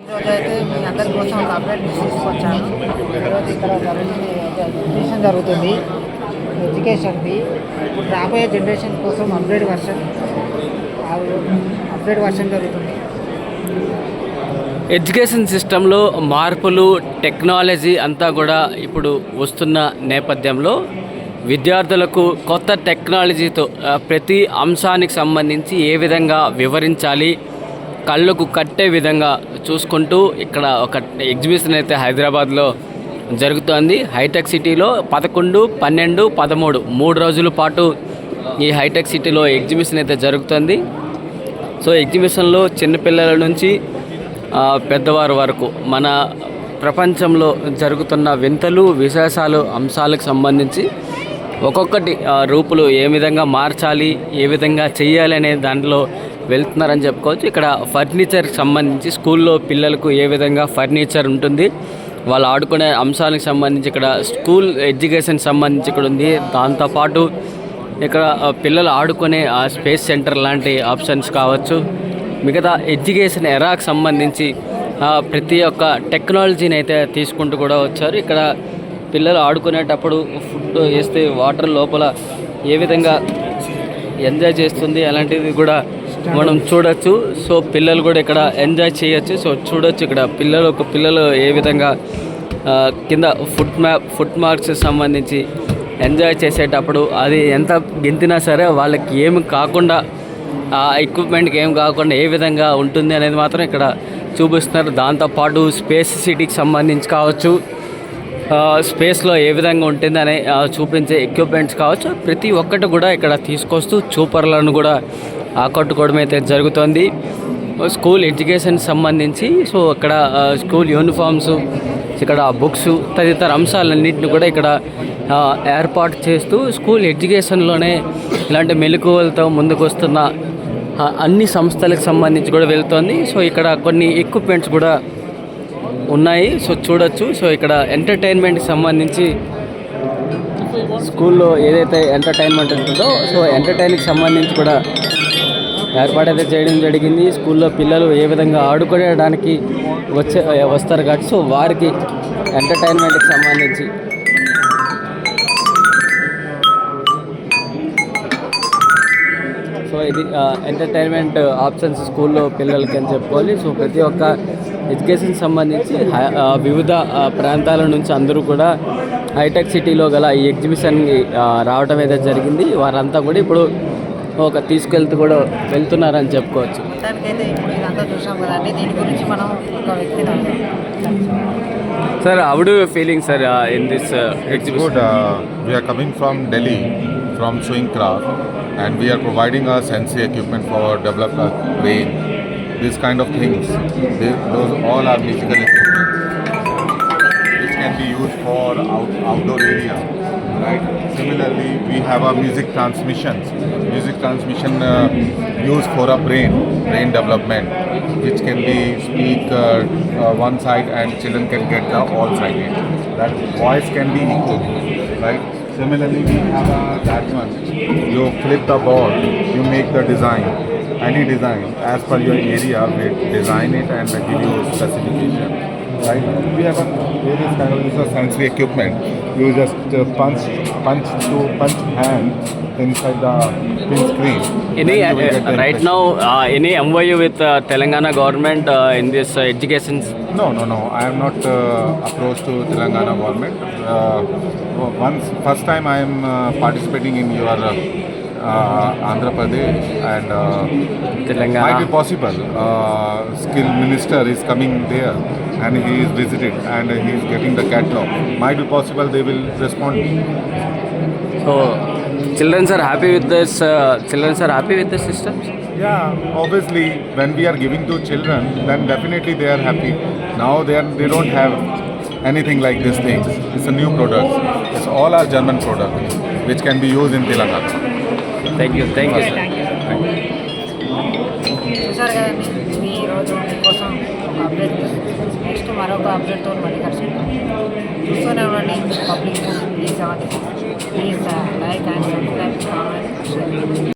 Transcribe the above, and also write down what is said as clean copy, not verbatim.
ఈరోజు అయితే మీ అందరి కోసం ఒక అప్డేట్ తీసుకొచ్చాను. ఈరోజు ఇక్కడ ఎడ్యుకేషన్ జరుగుతుంది. ఎడ్యుకేషన్ది ఇప్పుడు రాబోయే జనరేషన్ కోసం అప్డేట్ వర్షన్ జరుగుతుంది. ఎడ్యుకేషన్ సిస్టంలో మార్పులు, టెక్నాలజీ అంతా కూడా ఇప్పుడు వస్తున్న నేపథ్యంలో విద్యార్థులకు కొత్త టెక్నాలజీతో ప్రతి అంశానికి సంబంధించి ఏ విధంగా వివరించాలి, కళ్ళకు కట్టే విధంగా చూసుకుంటూ ఇక్కడ ఒక ఎగ్జిబిషన్ అయితే హైదరాబాద్లో జరుగుతోంది. హైటెక్ సిటీలో 11, 12, 13 3 రోజుల పాటు ఈ హైటెక్ సిటీలో ఎగ్జిబిషన్ అయితే జరుగుతుంది. సో ఎగ్జిబిషన్లో చిన్నపిల్లల నుంచి పెద్దవారి వరకు మన ప్రపంచంలో జరుగుతున్న వింతలు, విశేషాలు, అంశాలకు సంబంధించి ఒక్కొక్కటి రూపులు ఏ విధంగా మార్చాలి, ఏ విధంగా చేయాలి అనే దాంట్లో వెళ్తున్నారని చెప్పుకోవచ్చు. ఇక్కడ ఫర్నిచర్కి సంబంధించి స్కూల్లో పిల్లలకు ఏ విధంగా ఫర్నిచర్ ఉంటుంది, వాళ్ళు ఆడుకునే అంశాలకు సంబంధించి ఇక్కడ స్కూల్ ఎడ్యుకేషన్ సంబంధించి ఇక్కడ ఉంది. దాంతోపాటు ఇక్కడ పిల్లలు ఆడుకునే స్పేస్ సెంటర్ లాంటి ఆప్షన్స్ కావచ్చు, మిగతా ఎడ్యుకేషన్ ఎరాకు సంబంధించి ప్రతి ఒక్క టెక్నాలజీని అయితే తీసుకుంటూ కూడా వచ్చారు. ఇక్కడ పిల్లలు ఆడుకునేటప్పుడు ఫుడ్ వేస్తే వాటర్ లోపల ఏ విధంగా ఎంజాయ్ చేస్తుంది అలాంటిది కూడా మనం చూడొచ్చు. సో పిల్లలు కూడా ఇక్కడ ఎంజాయ్ చేయొచ్చు. సో చూడొచ్చు ఇక్కడ పిల్లలు ఏ విధంగా కింద ఫుట్ మార్క్స్ సంబంధించి ఎంజాయ్ చేసేటప్పుడు అది ఎంత గెంతినా సరే వాళ్ళకి ఏమి కాకుండా, ఆ ఎక్విప్మెంట్కి ఏం కాకుండా ఏ విధంగా ఉంటుంది అనేది మాత్రం ఇక్కడ చూపిస్తున్నారు. దాంతోపాటు స్పేస్ సిటీకి సంబంధించి కావచ్చు, స్పేస్లో ఏ విధంగా ఉంటుంది అని చూపించే ఎక్విప్మెంట్స్ కావచ్చు, ప్రతి ఒక్కటి కూడా ఇక్కడ తీసుకొస్తూ చూపర్లను కూడా ఆకట్టుకోవడం అయితే జరుగుతుంది. స్కూల్ ఎడ్యుకేషన్ సంబంధించి సో ఇక్కడ స్కూల్ యూనిఫామ్స్, ఇక్కడ బుక్స్ తదితర అంశాలన్నింటినీ కూడా ఇక్కడ ఏర్పాటు చేస్తూ స్కూల్ ఎడ్యుకేషన్లోనే ఇలాంటి మెలకువలతో ముందుకు వస్తున్న అన్ని సంస్థలకు సంబంధించి కూడా వెళ్తోంది. సో ఇక్కడ కొన్ని ఎక్విప్మెంట్స్ కూడా ఉన్నాయి. సో చూడొచ్చు. సో ఇక్కడ ఎంటర్టైన్మెంట్కి సంబంధించి స్కూల్లో ఏదైతే ఎంటర్టైన్మెంట్ ఉంటుందో సో ఎంటర్టైన్కి సంబంధించి కూడా ఏర్పాటైతే చేయడం జరిగింది. స్కూల్లో పిల్లలు ఏ విధంగా ఆడుకోవడానికి వస్తారు కాబట్టి సో వారికి ఎంటర్టైన్మెంట్కి సంబంధించి సో ఇది ఎంటర్టైన్మెంట్ ఆప్షన్స్ స్కూల్లో పిల్లలకి అని చెప్పుకోవాలి. సో ప్రతి ఒక్క ఎడ్యుకేషన్ సంబంధించి వివిధ ప్రాంతాల నుంచి అందరూ కూడా హైటెక్ సిటీలో గల ఈ ఎగ్జిబిషన్కి రావడం అయితే జరిగింది. వారంతా కూడా ఇప్పుడు తీసుకెళ్తూ కూడా వెళ్తున్నారని చెప్పుకోవచ్చు. Sir, how do you feeling sir in this exhibition? We are coming from Delhi, from Swing Craft, and we are providing our sensory equipment for develop our brain. These kind of things, those all are musical equipment which can be used for outdoor area, right? Similarly, we have our music transmission used for our brain development, which can be speak one side and children can get the all sided. That voice can be equal, right? Similarly, we have that one. You flip the ball, you make the design, any design as per your area. We design it and we give you specification. Right? We have various kind of sensory equipment. You just punch hand inside the pin screen. Right now, any MOU with Telangana government in this education? No. I am not approached to Telangana government. First time I am participating in your Andhra Pradesh and Telangana. Might be possible. Skill minister is coming there and he is visited and he is getting the catalog. Might be possible they will respond. So children are happy with this. Children are happy with the systems. Yeah, obviously when we are giving to children, then definitely they are happy. Now they don't have anything like these things. It's a new product. It's all our German product which can be used in Telangana. Thank you. చూసారు కదండి, ఈరోజు మీకోసం ఒక update. Next మరొక అప్డేట్తో మళ్ళీ కలిసి చూస్తూనే ఉండండి public. Please like and subscribe.